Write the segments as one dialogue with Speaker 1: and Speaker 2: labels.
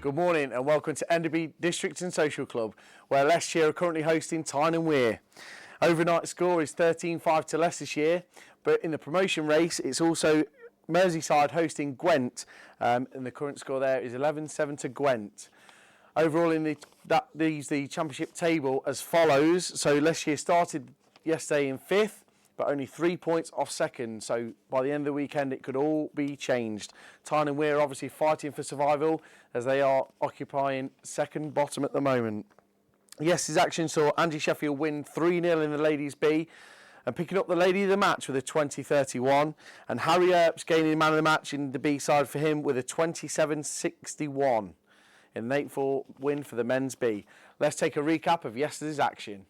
Speaker 1: Good morning and welcome to Enderby District and Social Club, where Leicestershire are currently hosting Tyne and Weir. Overnight score is 13-5 to Leicestershire, but in the promotion race it's also Merseyside hosting Gwent, and the current score there is 11-7 to Gwent. Overall in the championship table as follows. So Leicestershire started yesterday in 5th, but only 3 points off second, so by the end of the weekend it could all be changed. Tyne and Weir are obviously fighting for survival as they are occupying second bottom at the moment. Yesterday's action saw Angie Sheffield win 3-0 in the Ladies B and picking up the Lady of the Match with a 20-31, and Harry Earps gaining man of the match in the B side for him with a 27-61 in an 8-4 win for the men's B. Let's take a recap of yesterday's action.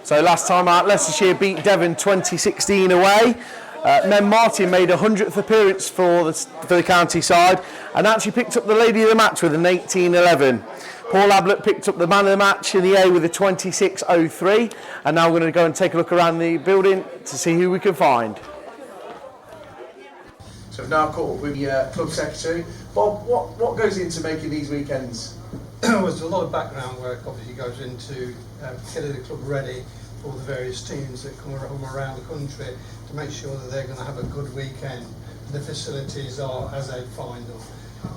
Speaker 1: So last time out, Leicestershire beat Devon 2016 away. Mem Martin made a 100th appearance for the county side and actually picked up the lady of the match with an 18-11. Paul Ablett picked up the man of the match in the A with a 26.03, and now we're going to go and take a look around the building to see who we can find. So we've now caught up with the club secretary. Bob, what goes into making these weekends?
Speaker 2: Well, there's a lot of background work obviously goes into getting the club ready for the various teams that come around the country to make sure that they're going to have a good weekend. The facilities are as they find them.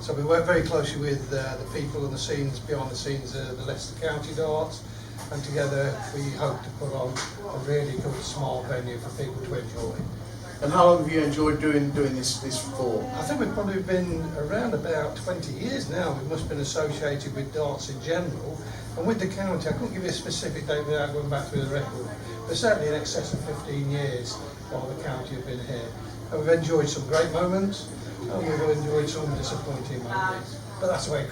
Speaker 2: So we work very closely with the people and the scenes, behind the scenes of the Leicester County Darts, and together we hope to put on a really good, smart venue for people to enjoy.
Speaker 1: And how long have you enjoyed doing this for?
Speaker 2: I think we've probably been around about 20 years now. We must have been associated with darts in general, and with the county, I couldn't give you a specific date without going back through the record, but certainly in excess of 15 years while the county have been here. And we've enjoyed some great moments, and we've enjoyed some disappointing moments. But that's the way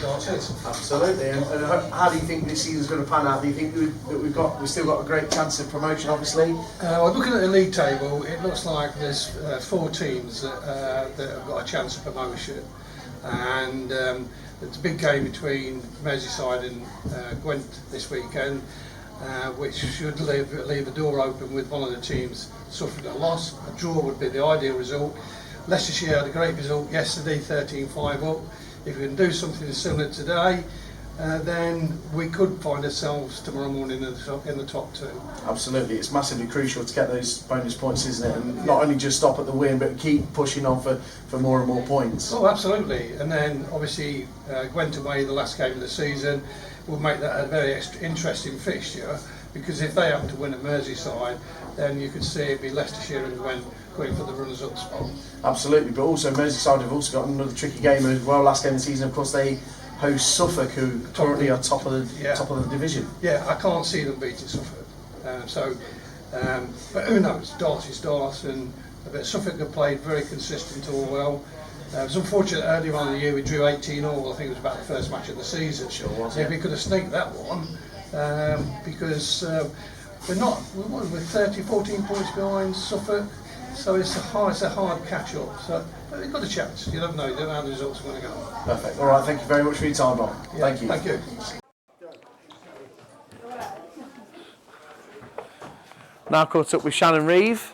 Speaker 2: darts is.
Speaker 1: Absolutely. And how do you think this season's going to pan out? Do you think that we've still got a great chance of promotion? Obviously.
Speaker 2: Well, looking at the league table, it looks like there's 4 teams that have got a chance of promotion, and there's a big game between Merseyside and Gwent this weekend, which should leave a door open with one of the teams suffering a loss. A draw would be the ideal result. Leicestershire had a great result yesterday, 13-5 up. If we can do something similar today, then we could find ourselves tomorrow morning in the top 2.
Speaker 1: Absolutely, it's massively crucial to get those bonus points, isn't it? And not only just stop at the win, but keep pushing on for more and more points.
Speaker 2: Oh, absolutely. And then obviously Gwent away, the last game of the season, will make that a very interesting fixture, because if they happen to win at Merseyside, then you could see it be Leicestershire and Gwent going for the runners-up spot.
Speaker 1: Absolutely, but also Merseyside have also got another tricky game as well. Last game of the season, of course, they host Suffolk, who currently are top of the division.
Speaker 2: Yeah, I can't see them beating Suffolk. But who knows? Darts is darts, and Suffolk have played very consistent all well. It was unfortunate earlier on in the year we drew 18-all. I think it was about the first match of the season.
Speaker 1: Sure was.
Speaker 2: If we could have sneaked that one, because we're 14 points behind Suffolk. So it's a hard catch up. So but we've got a chance. You never know. You don't know how the results are going to go.
Speaker 1: Perfect. All right. Thank you very much for your time, Bob.
Speaker 2: Yeah,
Speaker 1: thank you.
Speaker 2: Thank you.
Speaker 1: Now caught up with Shannon Reeve.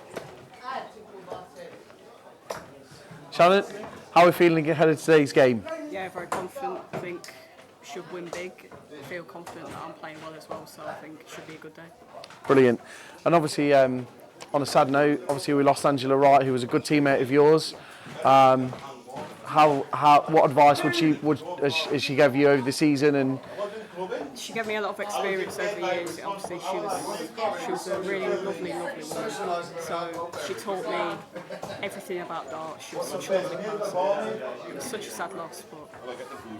Speaker 1: Shannon, how are we feeling ahead of today's game?
Speaker 3: Yeah, very confident. I think should win big. I feel confident that I'm playing well as well, so I think it should be a good day.
Speaker 1: Brilliant. And obviously, on a sad note, obviously we lost Angela Wright, who was a good teammate of yours. What advice as she gave you over the season? And
Speaker 3: she gave me a lot of experience over the years. Obviously, she was a really lovely woman. So she taught me everything about darts. She was such a lovely person. It was such a sad loss, but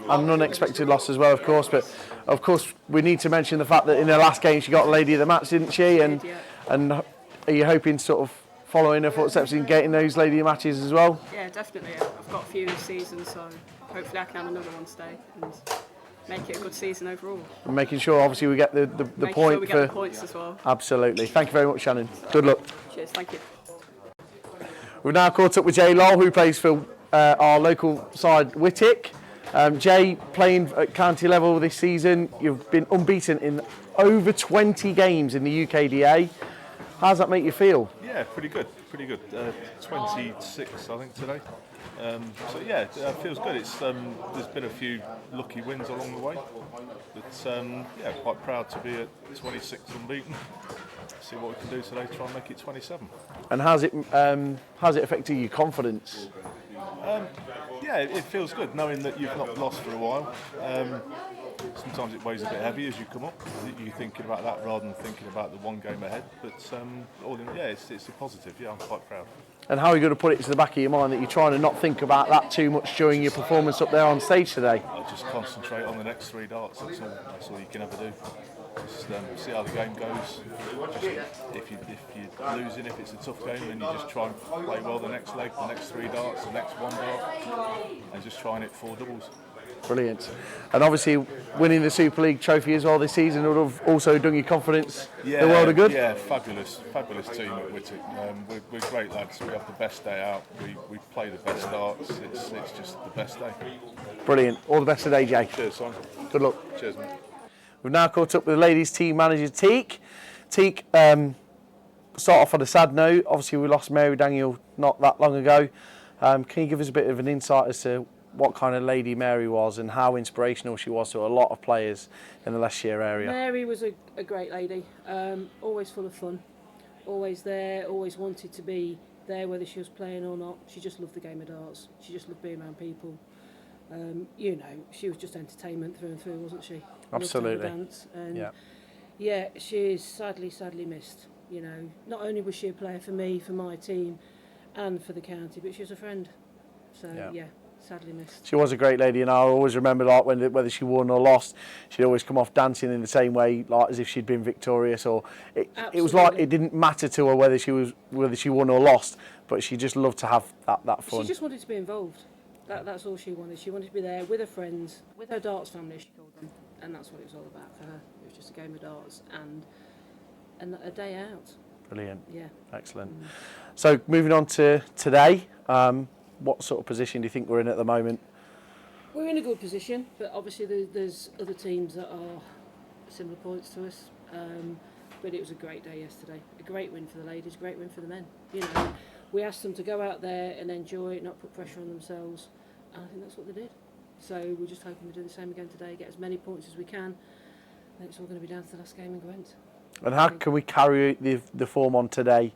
Speaker 1: an unexpected loss as well, of course. But of course, we need to mention the fact that in her last game she got Lady of the Match, didn't she? And are you hoping to sort of follow in her footsteps in getting those Lady of the Matches as well?
Speaker 3: Yeah, definitely. I've got a few this season, so hopefully I can have another one today and make it a good season overall. And
Speaker 1: making sure, obviously, we get the point
Speaker 3: sure we get the points as well.
Speaker 1: Absolutely. Thank you very much, Shannon. Good luck.
Speaker 3: Cheers. Thank you.
Speaker 1: We've now caught up with Jay Lowell, who plays for our local side, Whittick. Jay, playing at county level this season, you've been unbeaten in over 20 games in the UKDA. How does that make you feel?
Speaker 4: Yeah, pretty good. 26, I think, today. So yeah, it feels good. There's been a few lucky wins along the way, but yeah, quite proud to be at 26 unbeaten. See what we can do today. Try and make it 27.
Speaker 1: And how's it affected your confidence?
Speaker 4: Yeah, it feels good knowing that you've not lost for a while. Sometimes it weighs a bit heavy as you come up. You're thinking about that rather than thinking about the one game ahead. But all in, yeah, it's a positive. Yeah, I'm quite proud.
Speaker 1: And how are you going to put it to the back of your mind that you're trying to not think about that too much during your performance up there on stage today?
Speaker 4: I'll just concentrate on the next 3 darts. That's all you can ever do. Just see how the game goes. If you're losing, if it's a tough game, then you just try and play well the next leg, the next 3 darts, the next 1 dart, and just try and hit 4 doubles.
Speaker 1: Brilliant. And obviously winning the Super League trophy as well this season would have also done your confidence the world of good.
Speaker 4: Yeah, fabulous team at Whittick. We're great lads. We have the best day out. We play the best darts. It's just the best day.
Speaker 1: Brilliant. All the best today, Jay.
Speaker 4: Cheers, son.
Speaker 1: Good luck.
Speaker 4: Cheers, mate.
Speaker 1: We've now caught up with the ladies team manager Teak. Teak, start off on a sad note. Obviously we lost Mary Daniel not that long ago. Can you give us a bit of an insight as to what kind of lady Mary was and how inspirational she was to a lot of players in the Leicestershire area?
Speaker 3: Mary was a great lady, always full of fun, always there, always wanted to be there whether she was playing or not. She just loved the game of darts. She just loved being around people. You know, she was just entertainment through and through, wasn't she?
Speaker 1: Absolutely.
Speaker 3: Loved to have a dance. And yeah, she is sadly missed. You know, not only was she a player for me, for my team, and for the county, but she was a friend. So yeah, sadly missed.
Speaker 1: She was a great lady, and I always remember like whether she won or lost, she'd always come off dancing in the same way, like as if she'd been victorious. Or it was like it didn't matter to her whether she won or lost, but she just loved to have that fun.
Speaker 3: She just wanted to be involved. That's all she wanted. She wanted to be there with her friends, with her darts family, she called them, and that's what it was all about for her. It was just a game of darts and a day out.
Speaker 1: Brilliant.
Speaker 3: Yeah.
Speaker 1: Excellent. So moving on to today, what sort of position do you think we're in at the moment?
Speaker 3: We're in a good position, but obviously there's other teams that are similar points to us. But it was a great day yesterday. A great win for the ladies, a great win for the men. You know, we asked them to go out there and enjoy it, not put pressure on themselves, and I think that's what they did. So we're just hoping we do the same again today, get as many points as we can, and it's all going to be down to the last game in Gwent.
Speaker 1: And how can we carry the form on today?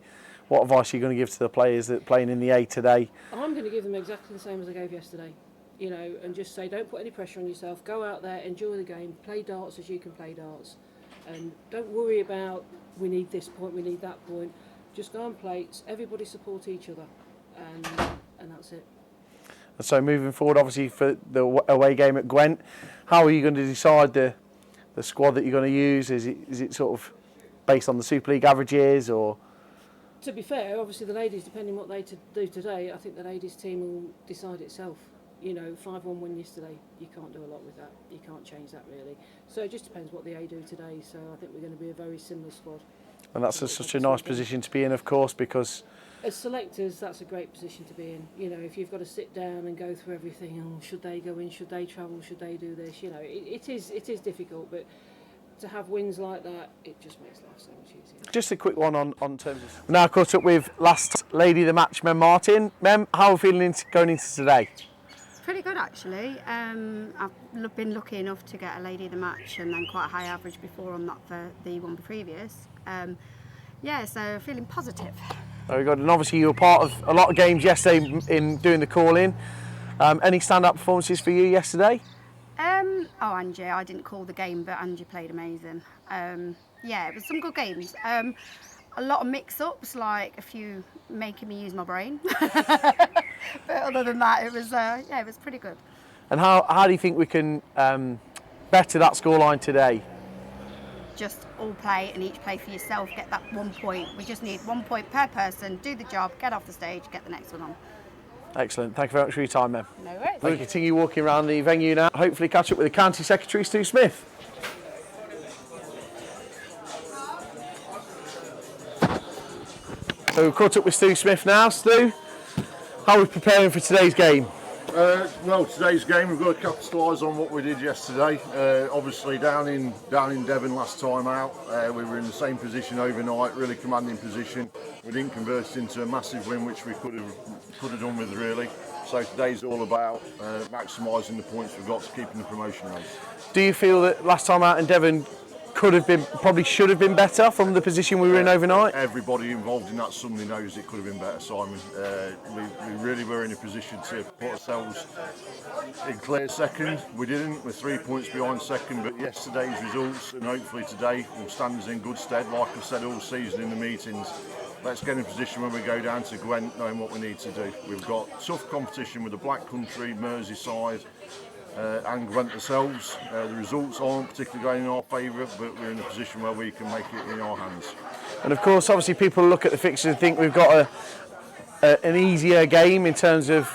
Speaker 1: What advice are you going to give to the players that are playing in the A today?
Speaker 3: I'm going to give them exactly the same as I gave yesterday, you know, and just say don't put any pressure on yourself, go out there, enjoy the game, play darts as you can play darts, and don't worry about we need this point, we need that point. Just go and play, everybody support each other, and that's it.
Speaker 1: And so moving forward, obviously for the away game at Gwent, how are you going to decide the squad that you're going to use? Is it sort of based on the Super League averages, or?
Speaker 3: To be fair, obviously the ladies, depending what they do today, I think the ladies team will decide itself. You know, 5-1 win yesterday, you can't do a lot with that. You can't change that really. So it just depends what the A do today. So I think we're going to be a very similar squad.
Speaker 1: And that's such a nice position to be in, of course, because
Speaker 3: as selectors, that's a great position to be in. You know, if you've got to sit down and go through everything, oh, should they go in, should they travel, should they do this? You know, it is difficult, but to have wins like that, it just makes life so much easier.
Speaker 1: Just a quick one on terms of... Now caught up with last lady of the match, Mem Martin. Mem, how are we feeling going into today?
Speaker 5: Pretty good actually. I've been lucky enough to get a lady of the match and then quite a high average before on that for the one previous. Yeah, so feeling positive.
Speaker 1: Very good. And obviously you were part of a lot of games yesterday in doing the call-in. Any stand-up performances for you yesterday?
Speaker 5: Oh, Angie, I didn't call the game, but Angie played amazing. Yeah, it was some good games. A lot of mix-ups, like a few making me use my brain. But other than that, it was yeah, it was pretty good.
Speaker 1: And how do you think we can better that scoreline today?
Speaker 5: Just all play and each play for yourself, get that 1 point. We just need 1 point per person, do the job, get off the stage, get the next one on.
Speaker 1: Excellent. Thank you very much for your time, Mem.
Speaker 5: No worries.
Speaker 1: We'll continue walking around the venue now. Hopefully catch up with the County Secretary, Stu Smith. So we've caught up with Stu Smith now. Stu, how are we preparing for today's game?
Speaker 6: Well, today's game we've got to capitalise on what we did yesterday. Obviously down in Devon last time out, we were in the same position overnight, really commanding position. We didn't convert it into a massive win, which we could have done with really. So today's all about maximising the points we've got to keep in the promotion race.
Speaker 1: Do you feel that last time out in Devon probably should have been better from the position we were in overnight?
Speaker 6: Everybody involved in that Sunday knows it could have been better, Simon. We really were in a position to put ourselves in clear second. We didn't, we're 3 points behind second, but yesterday's results and hopefully today will stand us in good stead. Like I've said all season in the meetings, let's get in a position when we go down to Gwent knowing what we need to do. We've got tough competition with the Black Country, Merseyside, and Gwent themselves. The results aren't particularly going in our favour, but we're in a position where we can make it in our hands.
Speaker 1: And of course, obviously, people look at the fixtures and think we've got an easier game in terms of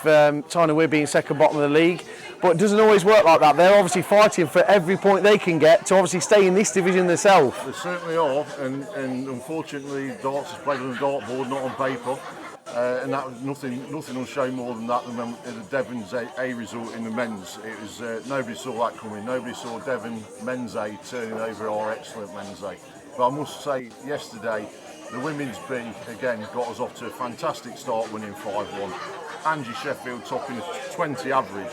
Speaker 1: Tyne being second bottom of the league. but it doesn't always work like that. They're obviously fighting for every point they can get to obviously stay in this division themselves.
Speaker 6: They certainly are, and unfortunately darts is played on the dartboard, not on paper. And that was nothing will show more than that than when the Devon's A result in the men's. It was nobody saw that coming. Nobody saw Devon men's A turning over our excellent men's A. But I must say, yesterday the women's B again got us off to a fantastic start, winning 5-1. Angie Sheffield topping a 20 average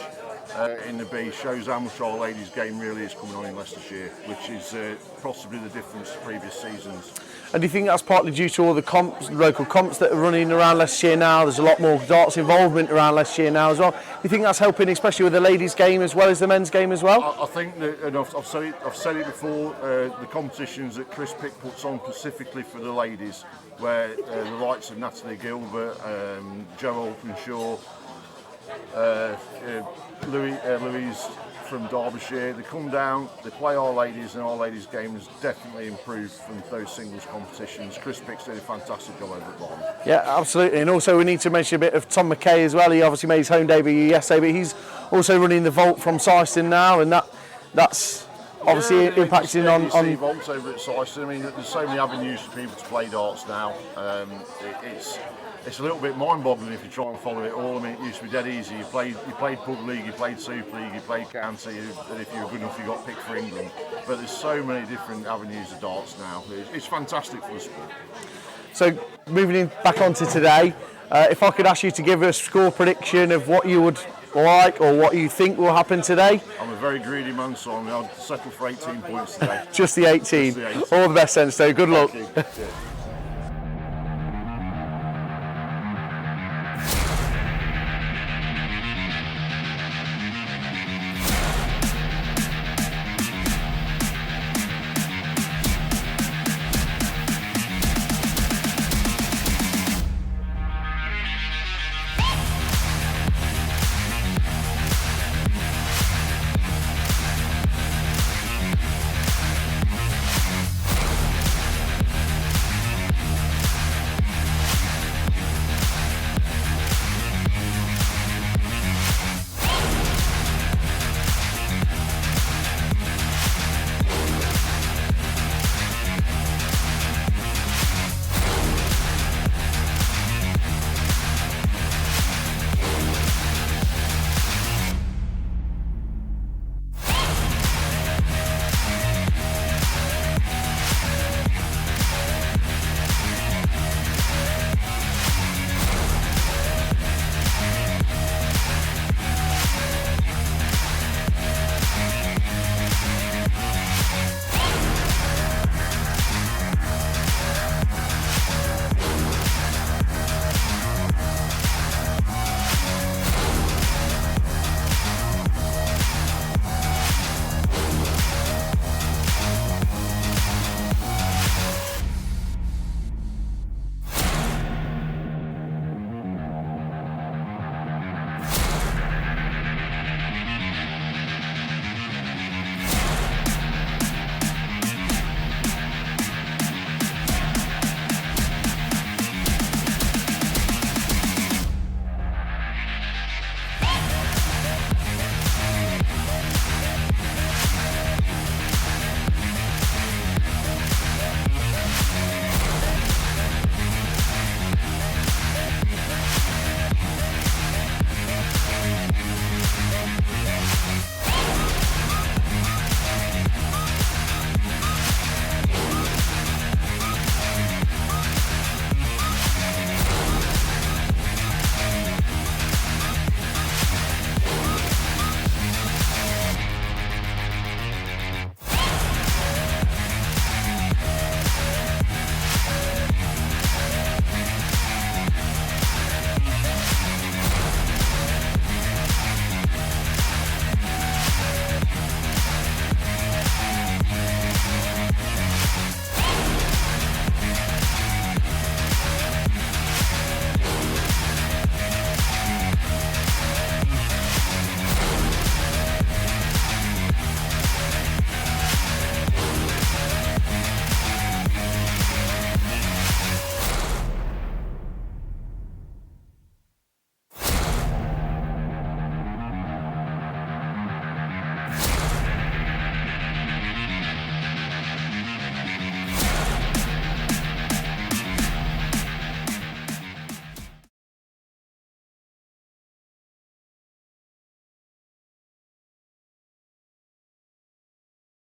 Speaker 6: in the B shows how much our ladies' game really is coming on in Leicestershire, which is possibly the difference to previous seasons.
Speaker 1: And do you think that's partly due to all the comps, local comps that are running around Leicestershire now? There's a lot more darts involvement around Leicestershire now as well. Do you think that's helping, especially with the ladies' game as well as the men's game as well?
Speaker 6: I think that, and I've said it before, the competitions that Chris Pick puts on specifically for the ladies, where the likes of Natalie Gilbert, Jo Openshaw, Louise from Derbyshire, they come down, they play our ladies, and our ladies' game has definitely improved from those singles competitions. Chris Pick's did a fantastic job over at Barn.
Speaker 1: Yeah, absolutely. And also we need to mention a bit of Tom McKay as well. He obviously made his home debut yesterday, but he's also running the vault from Syston now, and that's obviously impacting on
Speaker 6: vaults over at Syston. I mean, there's so many avenues for people to play darts now. It's a little bit mind-boggling if you try and follow it all. I mean, it used to be dead easy. You played Pub League, you played Super League, you played County, and if you were good enough, you got picked for England. But there's so many different avenues of darts now. It's fantastic for the sport.
Speaker 1: So moving in back onto today, if I could ask you to give a score prediction of what you would like or what you think will happen today.
Speaker 6: I'm a very greedy man, so I'll settle for 18 points today.
Speaker 1: Just the 18.
Speaker 6: Just the 18.
Speaker 1: All the best then, so good luck.
Speaker 6: Thank you.